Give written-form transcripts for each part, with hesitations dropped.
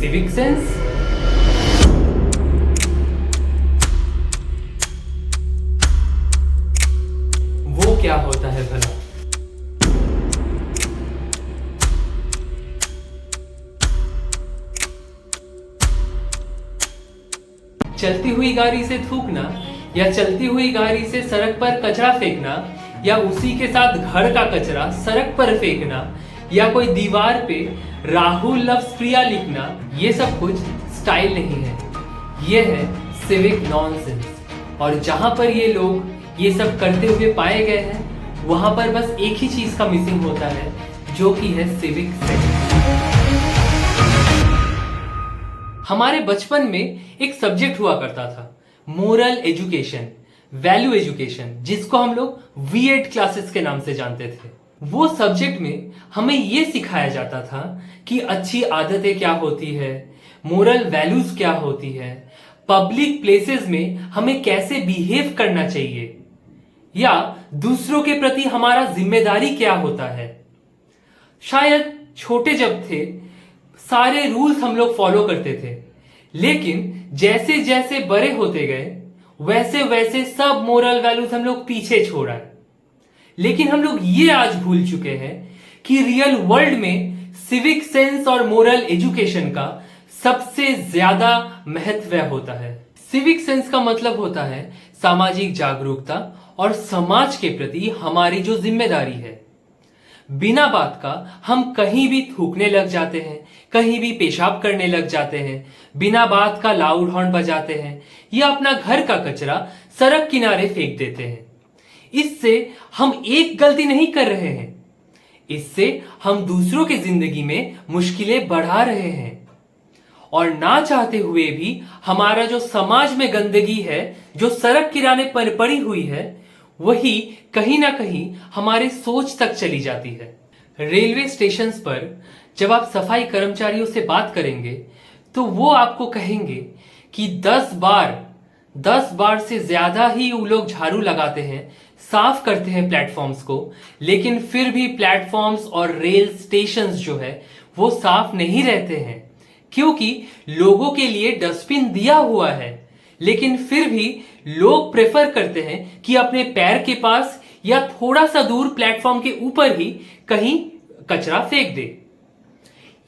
Civic sense? वो क्या होता है भला? चलती हुई गाड़ी से थूकना, या चलती हुई गाड़ी से सड़क पर कचरा फेंकना, या उसी के साथ घर का कचरा सड़क पर फेंकना, या कोई दीवार पे राहुल लव्स प्रिया लिखना, ये सब कुछ स्टाइल नहीं है, ये है सिविक नॉनसेंस। और जहां पर ये लोग ये सब करते हुए पाए गए हैं, वहां पर बस एक ही चीज का मिसिंग होता है, जो कि है सिविक सेंस। हमारे बचपन में एक सब्जेक्ट हुआ करता था, मोरल एजुकेशन, वैल्यू एजुकेशन, जिसको हम लोग V8 क्लासेस के नाम से जानते थे। वो सब्जेक्ट में हमें ये सिखाया जाता था कि अच्छी आदतें क्या होती है, मोरल वैल्यूज क्या होती है, पब्लिक प्लेसेस में हमें कैसे बिहेव करना चाहिए, या दूसरों के प्रति हमारा जिम्मेदारी क्या होता है। शायद छोटे जब थे सारे रूल्स हम लोग फॉलो करते थे, लेकिन जैसे जैसे बड़े होते गए वैसे वैसे सब मोरल वैल्यूज हम लोग पीछे छोड़ा है। लेकिन हम लोग ये आज भूल चुके हैं कि रियल वर्ल्ड में सिविक सेंस और मोरल एजुकेशन का सबसे ज्यादा महत्व होता है। सिविक सेंस का मतलब होता है सामाजिक जागरूकता और समाज के प्रति हमारी जो जिम्मेदारी है। बिना बात का हम कहीं भी थूकने लग जाते हैं, कहीं भी पेशाब करने लग जाते हैं, बिना बात का लाउड हॉर्न बजाते हैं, या अपना घर का कचरा सड़क किनारे फेंक देते हैं। इससे हम एक गलती नहीं कर रहे हैं, इससे हम दूसरों की जिंदगी में मुश्किलें बढ़ा रहे हैं। और ना चाहते हुए भी हमारा जो समाज में गंदगी है, जो सड़क किनारे पर पड़ी हुई है, वही कहीं ना कहीं हमारे सोच तक चली जाती है। रेलवे स्टेशन पर जब आप सफाई कर्मचारियों से बात करेंगे तो वो आपको कहेंगे कि 10 बार से ज्यादा ही वो लोग झाड़ू लगाते हैं, साफ करते हैं प्लेटफॉर्म्स को, लेकिन फिर भी प्लेटफॉर्म्स और रेल स्टेशंस जो है वो साफ नहीं रहते हैं, क्योंकि लोगों के लिए डस्टबिन दिया हुआ है। लेकिन फिर भी लोग प्रेफर करते हैं कि अपने पैर के पास या थोड़ा सा दूर प्लेटफॉर्म के ऊपर ही कहीं कचरा फेंक दे।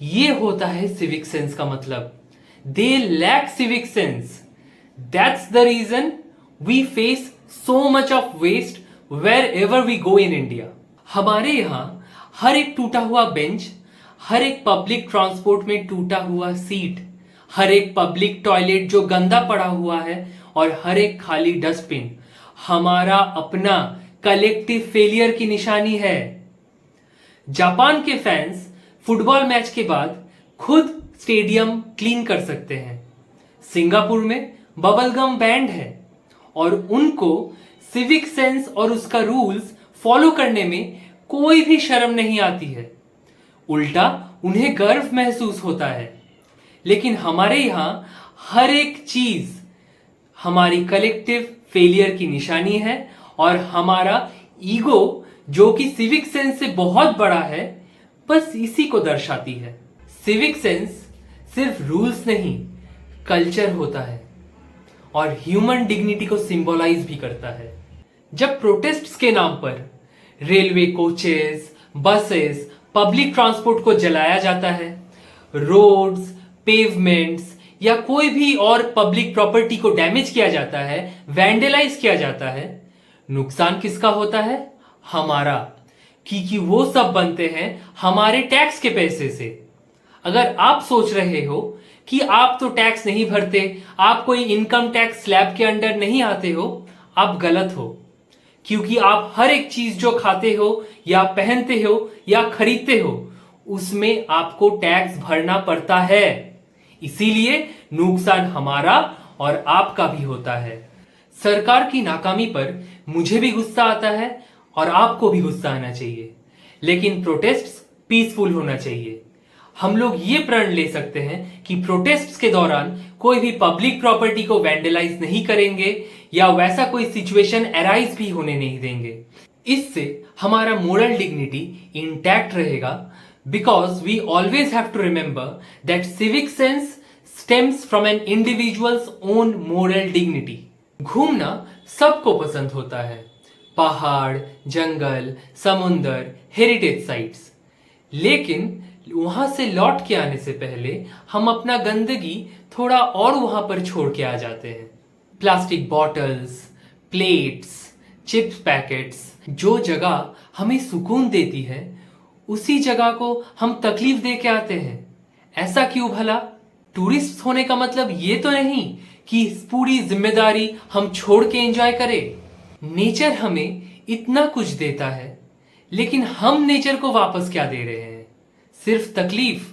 ये होता है सिविक सेंस का मतलब। They lack civic sense. That's the reason we face so much of waste wherever we go in India. हमारे यहां हर एक टूटा हुआ बेंच, हर एक पब्लिक ट्रांसपोर्ट में टूटा हुआ सीट, हर एक पब्लिक टॉयलेट जो गंदा पड़ा हुआ है, और हर एक खाली डस्टबिन हमारा अपना कलेक्टिव फेलियर की निशानी है। जापान के फैंस फुटबॉल मैच के बाद खुद स्टेडियम क्लीन कर सकते हैं। सिंगापुर में बबल गम बैंड है और उनको सिविक सेंस और उसका रूल्स फॉलो करने में कोई भी शर्म नहीं आती है, उल्टा उन्हें गर्व महसूस होता है। लेकिन हमारे यहां हर एक चीज हमारी कलेक्टिव फेलियर की निशानी है, और हमारा ईगो जो कि सिविक सेंस से बहुत बड़ा है, बस इसी को दर्शाती है। सिविक सेंस सिर्फ रूल्स नहीं, कल्चर होता है और ह्यूमन डिग्निटी को सिंबलाइज भी करता है। जब प्रोटेस्ट्स के नाम पर railway coaches, buses, public transport को जलाया जाता है, रोड्स, पेवमेंट्स या कोई भी और पब्लिक प्रॉपर्टी को डैमेज किया जाता है, वैंडलाइज किया जाता है, नुकसान किसका होता है? हमारा, क्योंकि वो सब बनते हैं हमारे टैक्स के पैसे से। अगर आप सोच रहे हो कि आप तो टैक्स नहीं भरते, आप कोई इनकम टैक्स स्लैब के अंडर नहीं आते हो, आप गलत हो। क्योंकि आप हर एक चीज जो खाते हो या पहनते हो या खरीदते हो, उसमें आपको टैक्स भरना पड़ता है। इसीलिए नुकसान हमारा और आपका भी होता है। सरकार की नाकामी पर मुझे भी गुस्सा आता है और आपको भी गुस्सा आना चाहिए, लेकिन प्रोटेस्ट्स पीसफुल होना चाहिए। हम लोग ये प्रण ले सकते हैं कि प्रोटेस्ट्स के दौरान कोई भी पब्लिक प्रॉपर्टी को वैंडलाइज नहीं करेंगे या वैसा कोई सिचुएशन अराइज भी होने नहीं देंगे। इससे हमारा मोरल डिग्निटी इंटैक्ट रहेगा, because we always have to remember that civic sense stems from an individual's own moral dignity. घूमना सबको पसंद होता है, पहाड़, जंगल, समुंदर, हेरिटेज साइट्स। लेकिन वहां से लौट के आने से पहले हम अपना गंदगी थोड़ा और वहां पर छोड़ के आ जाते हैं। Plastic bottles, plates, chips packets, जो जगह हमें सुकून देती है उसी जगह को हम तकलीफ दे के आते हैं। ऐसा क्यों भला? टूरिस्ट होने का मतलब ये तो नहीं कि पूरी जिम्मेदारी हम छोड़ के एंजॉय करें। नेचर हमें इतना कुछ देता है, लेकिन हम नेचर को वापस क्या दे रहे हैं? सिर्फ तकलीफ।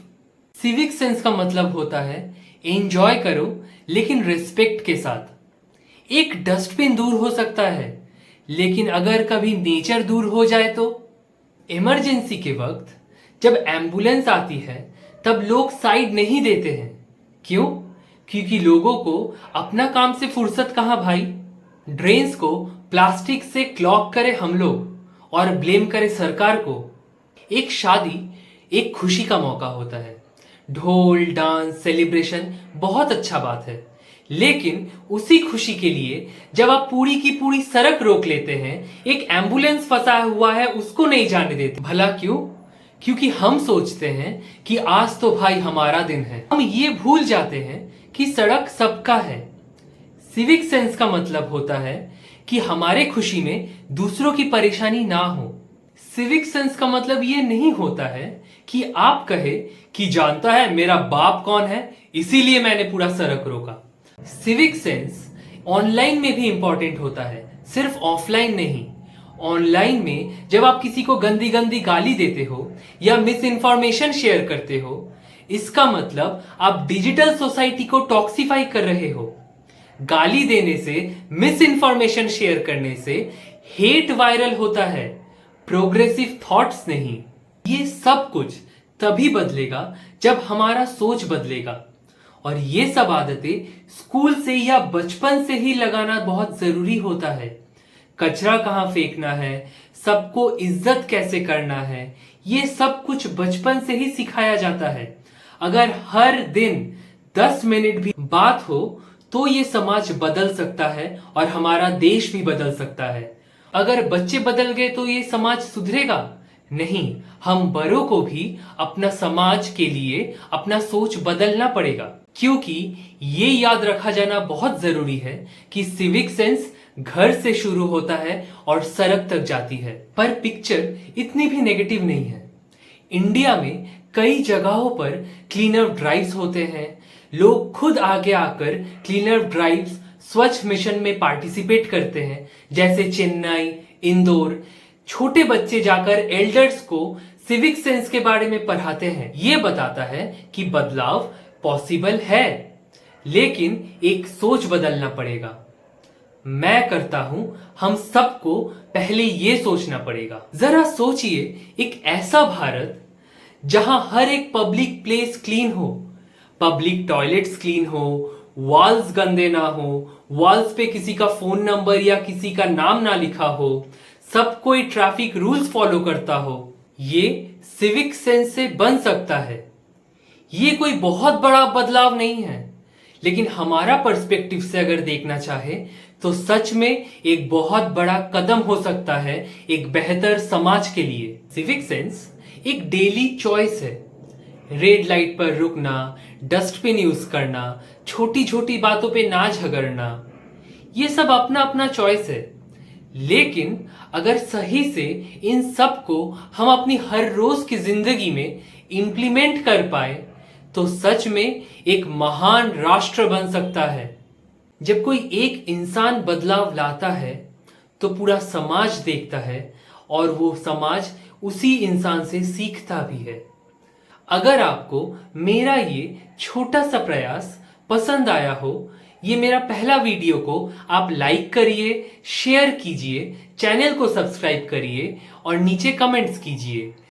सिविक सेंस का मतलब होता है एंजॉय करो लेकिन रिस्पेक्ट के साथ। एक डस्टबिन दूर हो सकता है, लेकिन अगर कभी नेचर दूर हो जाए तो? इमरजेंसी के वक्त जब एम्बुलेंस आती है तब लोग साइड नहीं देते हैं। क्यों? क्योंकि लोगों को अपना काम से फुर्सत कहां भाई। ड्रेन्स को प्लास्टिक से क्लॉग करे हम लोग और ब्लेम करे सरकार को। एक शादी एक खुशी का मौका होता है, ढोल, डांस, सेलिब्रेशन बहुत अच्छा बात है, लेकिन उसी खुशी के लिए जब आप पूरी की पूरी सड़क रोक लेते हैं, एक एम्बुलेंस फंसा हुआ है उसको नहीं जाने देते। भला क्यों? क्योंकि हम सोचते हैं कि आज तो भाई हमारा दिन है। हम ये भूल जाते हैं कि सड़क सबका है। सिविक सेंस का मतलब होता है कि हमारे खुशी में दूसरों की परेशानी ना हो। सिविक सेंस का मतलब ये नहीं होता है कि आप कहे कि जानता है मेरा बाप कौन है, इसीलिए मैंने पूरा सड़क रोका। सिविक सेंस ऑनलाइन में भी इंपॉर्टेंट होता है, सिर्फ ऑफलाइन नहीं। ऑनलाइन में जब आप किसी को गंदी गंदी गाली देते हो या मिस इन्फॉर्मेशन शेयर करते हो, इसका मतलब आप डिजिटल सोसाइटी को टॉक्सिफाई कर रहे हो। गाली देने से, मिस इन्फॉर्मेशन शेयर करने से हेट वायरल होता है, प्रोग्रेसिव थॉट्स नहीं। ये सब कुछ तभी बदलेगा जब हमारा सोच बदलेगा, और ये सब आदतें स्कूल से या बचपन से ही लगाना बहुत जरूरी होता है। कचरा कहाँ फेंकना है, सबको इज्जत कैसे करना है, ये सब कुछ बचपन से ही सिखाया जाता है। अगर हर दिन 10 मिनट भी बात हो तो ये समाज बदल सकता है और हमारा देश भी बदल सकता है। अगर बच्चे बदल गए तो ये समाज सुधरेगा नहीं। हम बड़ों को भी अपना समाज के लिए अपना सोच बदलना पड़ेगा, क्योंकि ये याद रखा जाना बहुत जरूरी है कि सिविक सेंस घर से शुरू होता है और सड़क तक जाती है। पर पिक्चर इतनी भी नेगेटिव नहीं है। इंडिया में कई जगहों पर क्लीन अप ड्राइव्स होते हैं। लोग खुद आगे आकर क्लीन अप ड्राइव्स, स्वच्छ मिशन में पार्टिसिपेट करते हैं, जैसे चेन्नई, इंदौर। छोटे बच्चे जाकर एल्डर्स को सिविक सेंस के बारे में पढ़ाते हैं। ये बताता है कि बदलाव पॉसिबल है, लेकिन एक सोच बदलना पड़ेगा। मैं करता हूं, हम सबको पहले ये सोचना पड़ेगा। जरा सोचिए, एक ऐसा भारत जहां हर एक पब्लिक प्लेस क्लीन हो, पब्लिक टॉयलेट्स क्लीन हो, वॉल्स गंदे ना हो, वॉल्स पे किसी का फोन नंबर या किसी का नाम ना लिखा हो, सब कोई ट्रैफिक रूल्स फॉलो करता हो। ये सिविक सेंस से बन सकता है। ये कोई बहुत बड़ा बदलाव नहीं है, लेकिन हमारा पर्सपेक्टिव से अगर देखना चाहे तो सच में एक बहुत बड़ा कदम हो सकता है एक बेहतर समाज के लिए। सिविक सेंस एक डेली चॉइस है। रेड लाइट पर रुकना, डस्टबिन यूज करना, छोटी छोटी बातों पे ना झगड़ना, ये सब अपना अपना चॉइस है। लेकिन अगर सही से इन सब को हम अपनी हर रोज की जिंदगी में इंप्लीमेंट कर पाए तो सच में एक महान राष्ट्र बन सकता है। जब कोई एक इंसान बदलाव लाता है तो पूरा समाज देखता है और वो समाज उसी इंसान से सीखता भी है। अगर आपको मेरा ये छोटा सा प्रयास पसंद आया हो, ये मेरा पहला वीडियो को आप लाइक करिए, शेयर कीजिए, चैनल को सब्सक्राइब करिए और नीचे कमेंट्स कीजिए।